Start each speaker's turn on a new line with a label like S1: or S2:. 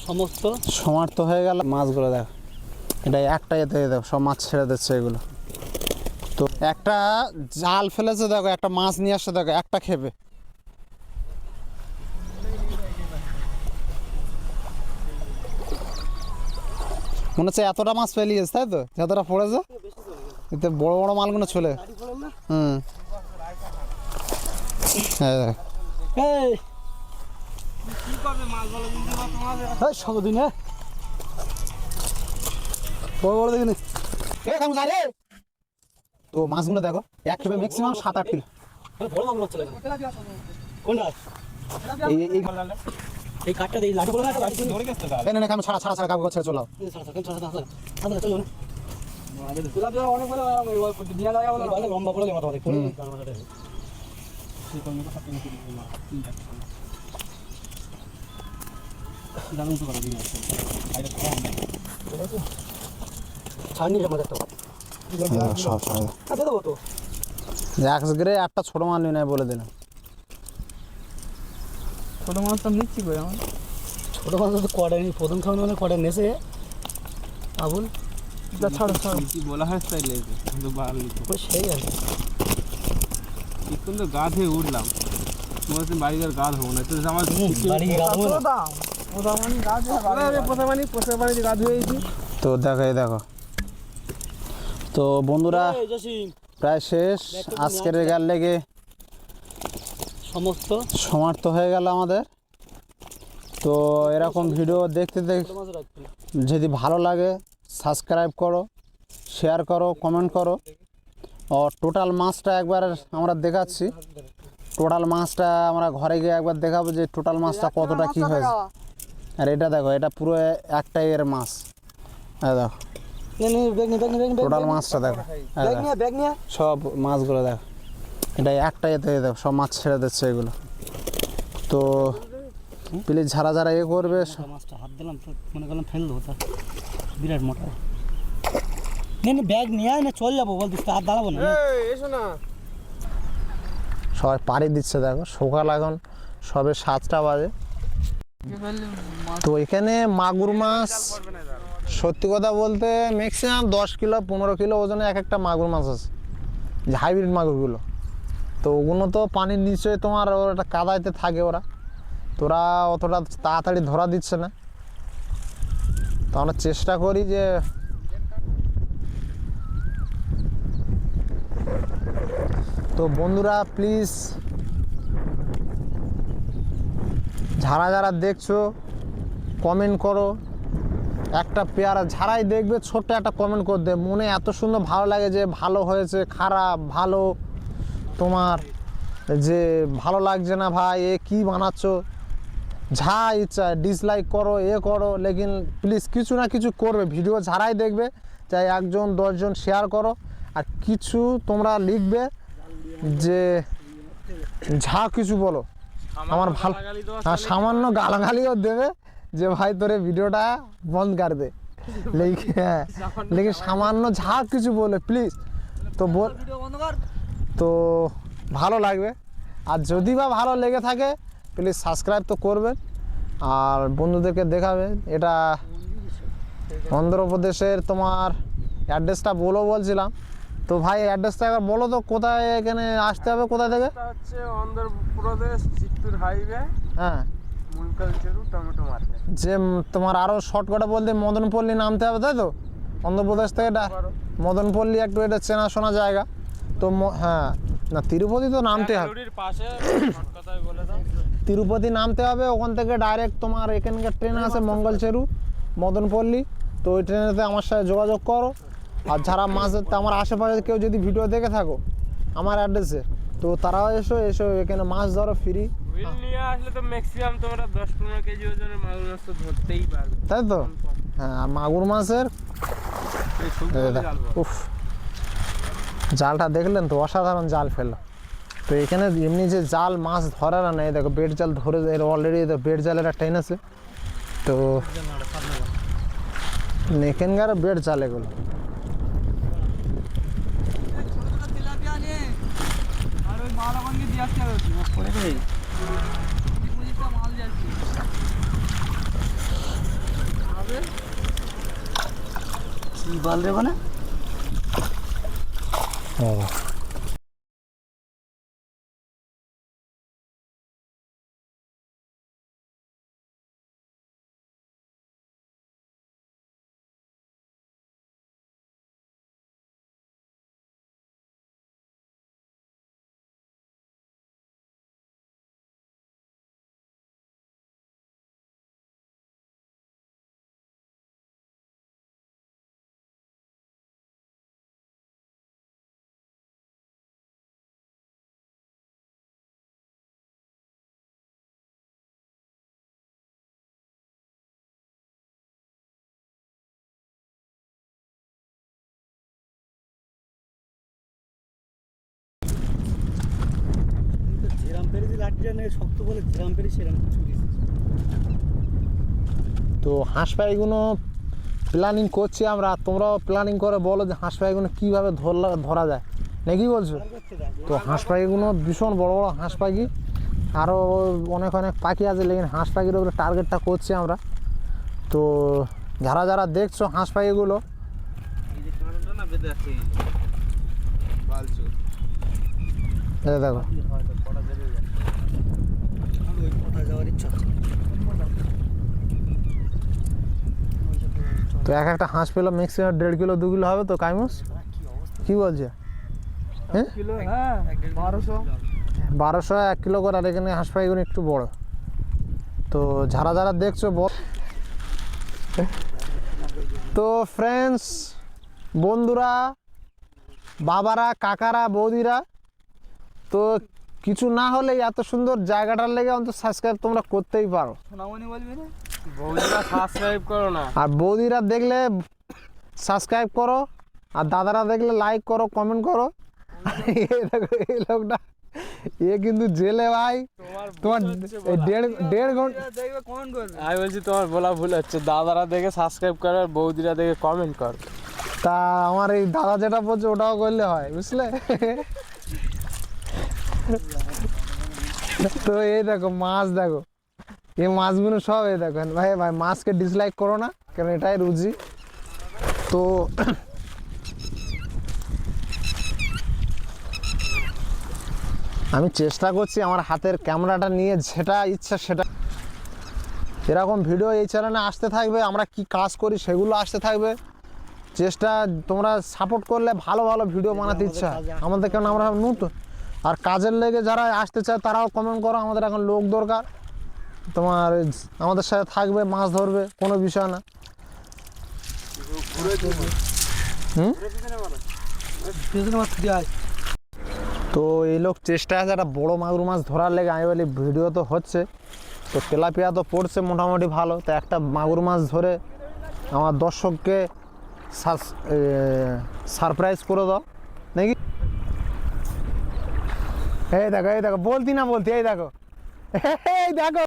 S1: সমস্ত
S2: সমাপ্ত হয়ে গেল। মাছগুলো দেখ, এটা একটা এতে দেখো সব মাছ ছেড়ে দিচ্ছে এগুলো। তো একটা জাল ফেলেছে দেখো, একটা মাছ নিয়ে আসছে দেখো, একটা খেপে। মনে হচ্ছে এতটা মাছ ফেলিয়েছে তাই তো, যতটা পড়েছে এতে বড় বড় মালগুলো চলে। হুম, হ্যাঁ
S1: সবদিন বড় বড় দেখিনি।
S2: তো মাছগুলো দেখো এক খেপে ম্যাক্সিমাম 7-8 কিলো।
S1: এই কাঠটা দিই লাঠি বলে
S2: আমি ছাড়া ছাড়া ছাড়া কাগজ ছেড়ে চলো।
S1: লম্বা করে
S2: একটা ছোট মাছ নিয়ে নেয় বলে দিলাম।
S1: ছোট মাছটা নিচ্ছি কই আমার ছোট মাছ তো কড়াই প্রথম খাওয়ানো মানে কড়াই নেছে আবুল ছাড়ো ছাড়ো
S3: কি বলা হয় তাই লেগে কিন্তু বাল লিখো
S1: সেই আর
S3: কিন্তু গা ধুয়ে উঠলাম, তোমার বাড়ির গা ধোবো না তো আমার
S1: বাড়ি গা ধোবো না।
S3: গা ধুয়েছি।
S2: তো দেখো এই দেখো, তো বন্ধুরা প্রায় শেষ আজকের গাল লেগে
S1: সমস্ত
S2: সমাপ্ত হয়ে গেল আমাদের। তো এরকম ভিডিও দেখতে যদি ভালো লাগে সাবস্ক্রাইব করো, শেয়ার করো, কমেন্ট করো। ও টোটাল মাছটা একবার আমরা দেখাচ্ছি, টোটাল মাছটা আমরা ঘরে গিয়ে একবার দেখাবো যে টোটাল মাছটা কতটা কী হয়েছে। আর এটা দেখো, এটা পুরো একটাই এর মাছ। হ্যাঁ দেখো টোটাল মাছটা দেখো, সব মাছগুলো দেখো, এটা একটা এতে দেখো সব মাছ ছেড়ে দিচ্ছে এগুলো। তো প্লিজ যারা যারা এ করবে,
S1: মাছটা হাত দিলাম তো মনে করলাম ফেল দেবো, তা বিরাট মোটা। ব্যাগ নিয়ে আয় না চল যাবো, বলতিস হাত দাঁড়াবো না।
S3: এসো না,
S2: সবাই পাড়ি দিচ্ছে দেখো, সকাল এখন সবে 7টা বাজে। তো এখানে মাগুর মাছ সত্যি কথা বলতে ম্যাক্সিমাম 10 কিলো 15 কিলো ওজনে এক একটা মাগুর মাছ আছে, যে হাইব্রিড মাগুরগুলো। তো ওগুলো তো পানির নিচে তোমার ওটা কাদাইতে থাকে, তোরা অতটা তাড়াতাড়ি ধরা দিচ্ছে না। তো আমরা চেষ্টা করি যে তো বন্ধুরা প্লিজ যারা যারা দেখছো কমেন্ট করো, একটা পেয়ারা যারাই দেখবে ছোট্ট একটা কমেন্ট করে দে, মনে এত সুন্দর ভালো লাগে যে ভালো হয়েছে খারাপ ভালো, তোমার যে ভালো লাগছে না ভাই এ কি বানাচ্ছ, যা ইচ্ছা ডিসলাইক করো এ করো, লেকিন প্লিজ কিছু না কিছু করবে। ভিডিও যারাই দেখবে চাই 1জন 10জন শেয়ার করো, আর কিছু তোমরা লিখবে যে যা কিছু বলো আমার ভালো, সামান্য গালাগালিও দেবে যে ভাই তোরে ভিডিওটা বন্ধ কর দে, লেকিন সামান্য যা কিছু বলে প্লিজ তো তো ভালো লাগবে। আর যদি বা ভালো লেগে থাকে প্লিজ সাবস্ক্রাইব তো করবেন আর বন্ধুদেরকে দেখাবেন। এটা অন্ধ্রপ্রদেশের তোমার অ্যাড্রেসটা বলছিলাম। তো ভাই অ্যাড্রেসটা একবার বলো তো, কোথায় এখানে আসতে হবে, কোথায় থেকে?
S3: হচ্ছে অন্ধ্রপ্রদেশ চিত্তুর হাইওয়ে,
S2: হ্যাঁ
S3: মঙ্গলচেরু টমেটো মার্কেট।
S2: যে তোমার আরও শর্টকাটে বলতে মদনপল্লী নামতে হবে তাই তো? অন্ধ্রপ্রদেশ থেকে এটা মদনপল্লী একটু এটা চেনাশোনা জায়গা তো। হ্যাঁ না তিরুপতি তো নামতে হবে, তিরুপতি নামতে হবে, ওখান থেকে ডাইরেক্ট তোমার এখানকার ট্রেন আছে মঙ্গলচেরু মদনপল্লী। তো ওই ট্রেনেতে আমার সাথে যোগাযোগ করো। আর যারা মাছ ধরতে আমার আশেপাশে কেউ যদি ভিডিও দেখে থাকো আমার অ্যাড্রেসে, তো তারাও এসো এখানে মাছ ধরো ফ্রি।
S3: নিয়ে আসলে তো ম্যাক্সিমাম তোমরা 10-15 কেজি ওজনের মাগুর মাছ তো ধরতেই পারবে,
S2: তাই তো? হ্যাঁ মাগুর মাছের উফ জালটা দেখলেন তো, অসাধারণ জাল ফেললো। তো এখানে এমনি যে জাল মাছ ধরার না, এই দেখো বেড জাল ধরে অলরেডি বেড জালের টেনেছে। তো এখানকার বেড জাল এগুলো।
S1: কি বল রে মানে যেরাম পেরেছি লাঠিটা নিয়ে শক্ত বলে যেরাম পেরেছি সেরাম ছুটি।
S2: তো হাঁস পাইগুলো প্ল্যানিং করছি আমরা, তোমরাও প্ল্যানিং করে বলো যে হাঁস পাইগুলো কীভাবে ধরা যায় নাকি বলছো? তো হাঁস পাখিগুলো ভীষণ বড় বড় হাঁস পাখি, আরও অনেক অনেক পাখি আছে, লেকিন হাঁস পাখির উপরে টার্গেটটা করছি আমরা। তো যারা যারা দেখছো হাঁস পাখিগুলো, এই দেখো তো এক একটা হাঁস পেলো ম্যাক্সিমাম 1.5 কিলো 2 কিলো হবে তো কাইমুস, কি বলছে? হ্যাঁ 1200 1 কিলো করে, আর এখানে হাঁস পাখিগুলো একটু বড়। তো যারা যারা দেখছো তো ফ্রেন্ডস, বন্ধুরা, বাবারা, কাকারা, বৌদিরা, তো কিছু না হলে এত সুন্দর জায়গাটার লেগে অন্তত সাবস্ক্রাইব তোমরা করতেই পারো।
S3: বৌদিরা সাবস্ক্রাইব করো না,
S2: আর বৌদিরা দেখলে সাবস্ক্রাইব করো, আর দাদারা দেখলে লাইক করো, কমেন্ট করো। এই দেখো এই লোকটা, এ কিন্তু জেলে ভাই, তোমার 1.5 ঘন্টা
S3: আমি বলছি তোমার বলা ভুল হচ্ছে, দাদারা দেখে সাবস্ক্রাইব করে আর বৌদিরা দেখে কমেন্ট কর।
S2: তা আমার এই দাদা যেটা বলছে ওটাও করলে হয়, বুঝলে? তো এই দেখো মাছ, দেখো এই মাছগুলো সব, এই দেখেন ভাই, ভাই মাছকে ডিসলাইক করো না, কারণ এটাই রুচি। তো আমি চেষ্টা করছি আমার হাতের ক্যামেরাটা নিয়ে যেটা ইচ্ছা সেটা, এরকম ভিডিও এই চ্যানেলে আসতে থাকবে, আমরা কি কাজ করি সেগুলো আসতে থাকবে। চেষ্টা, তোমরা সাপোর্ট করলে ভালো ভালো ভিডিও বানাতে ইচ্ছা আমাদের, কারণ আমরা নতুন, আর কাজের লেগে যারা আসতে চায় তারাও কমেন্ট করো। আমাদের এখন লোক দরকার, তোমার আমাদের সাথে থাকবে, মাছ ধরবে, কোনো বিষয় না। তো এই লোক চেষ্টা আছে একটা বড়ো মাগুর মাছ ধরার লেগে, আমি বলি ভিডিও তো হচ্ছে, তো তেলাপিয়া তো পড়ছে মোটামুটি ভালো, তো একটা মাগুর মাছ ধরে আমার দর্শককে সারপ্রাইজ করে দাও নাকি? এই দেখো, এই দেখো, বলতি না বলতি, এই দেখো, এই দেখো।